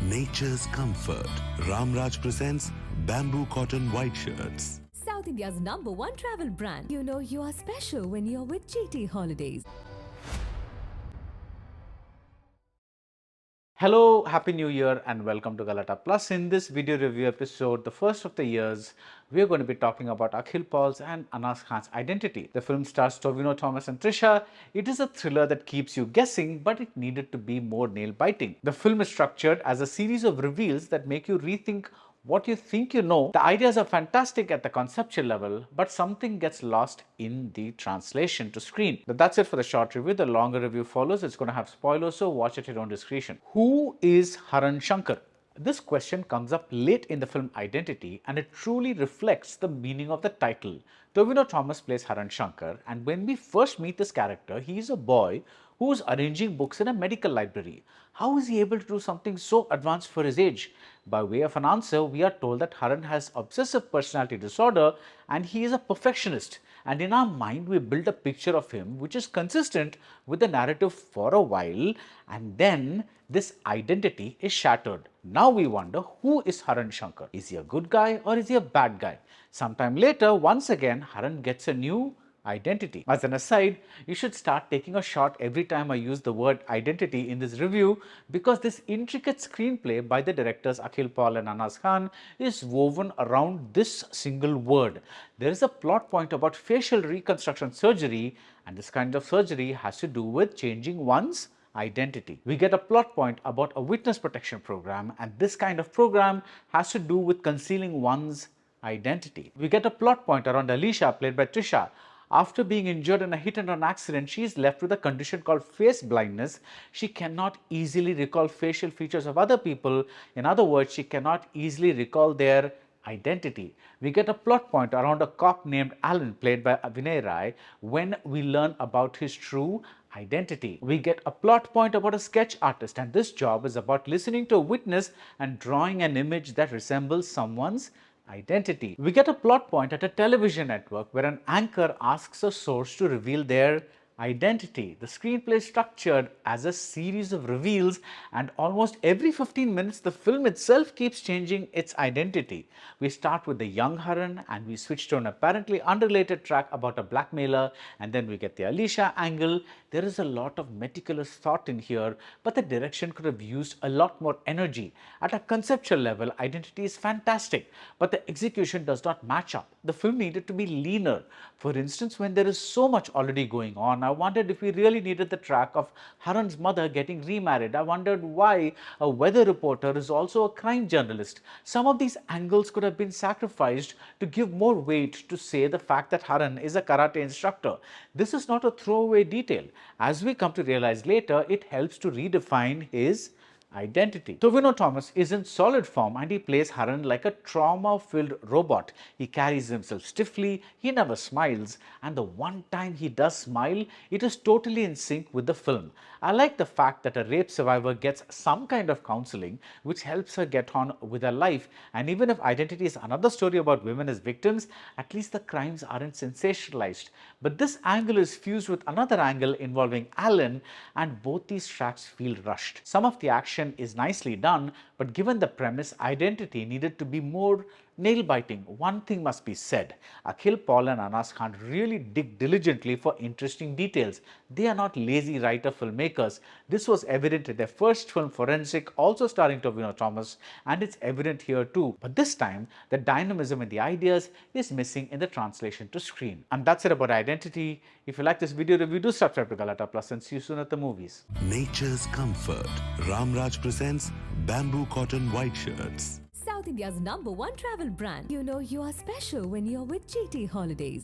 nature's comfort. Ramraj presents bamboo cotton white shirts. South India's #1 travel brand. You know you are special when you're with GT Holidays. Hello, Happy New Year and welcome to Galatta. Plus, in this video review episode, the first of the years, we are going to be talking about Akhil Paul's and Anas Khan's identity. The film stars Tovino, Thomas and Trisha. It is a thriller that keeps you guessing, but it needed to be more nail-biting. The film is structured as a series of reveals that make you rethink what you think you know. The ideas are fantastic at the conceptual level, but something gets lost in the translation to screen. But that's it for the short review. The longer review follows. It's going to have spoilers, so watch at your own discretion. Who is Haran Shankar? This question comes up late in the film Identity, and it truly reflects the meaning of the title. Tovino Thomas plays Haran Shankar, and when we first meet this character, he is a boy who is arranging books in a medical library. How is he able to do something so advanced for his age? By way of an answer, we are told that Haran has obsessive personality disorder and he is a perfectionist. And in our mind, we build a picture of him which is consistent with the narrative for a while, and then this identity is shattered. Now we wonder, who is Haran Shankar? Is he a good guy or is he a bad guy? Sometime later, once again, Haran gets a new identity. As an aside, you should start taking a shot every time I use the word identity in this review, because this intricate screenplay by the directors Akhil Paul and Anas Khan is woven around this single word. There is a plot point about facial reconstruction surgery, and this kind of surgery has to do with changing one's identity. We get a plot point about a witness protection program, and this kind of program has to do with concealing one's identity. We get a plot point around Alicia, played by Trisha. After being injured in a hit-and-run accident, she is left with a condition called face blindness. She cannot easily recall facial features of other people. In other words, she cannot easily recall their identity. We get a plot point around a cop named Alan, played by vinayrai, when we learn about his true identity. We get a plot point about a sketch artist, and this job is about listening to a witness and drawing an image that resembles someone's identity. We get a plot point at a television network where an anchor asks a source to reveal their identity. The screenplay is structured as a series of reveals, and almost every 15 minutes the film itself keeps changing its identity. We start with the young Haran and we switch to an apparently unrelated track about a blackmailer, and then we get the Alicia angle. There is a lot of meticulous thought in here, but the direction could have used a lot more energy. At a conceptual level, identity is fantastic, but the execution does not match up. The film needed to be leaner. For instance, when there is so much already going on, I wondered if we really needed the track of Haran's mother getting remarried. I wondered why a weather reporter is also a crime journalist. Some of these angles could have been sacrificed to give more weight to, say, the fact that Haran is a karate instructor. This is not a throwaway detail. As we come to realize later, it helps to redefine his identity. Tovino Thomas is in solid form and he plays Haran like a trauma-filled robot. He carries himself stiffly, he never smiles, and the one time he does smile, it is totally in sync with the film. I like the fact that a rape survivor gets some kind of counseling which helps her get on with her life, and even if Identity is another story about women as victims, at least the crimes aren't sensationalized. But this angle is fused with another angle involving Alan, and both these tracks feel rushed. Some of the action is nicely done, but given the premise, Identity needed to be more nail-biting. One thing must be said, Akhil Paul and Anas Khan really dig diligently for interesting details. They are not lazy writer-filmmakers. This was evident in their first film, Forensic, also starring Tovino Thomas, and it's evident here too. But this time, the dynamism in the ideas is missing in the translation to screen. And that's it about Identity. If you like this video review, do subscribe to Galatta Plus and see you soon at the movies. Nature's comfort. Ramraj presents bamboo cotton white shirts. South India's #1 travel brand. You know you are special when you're with GT Holidays.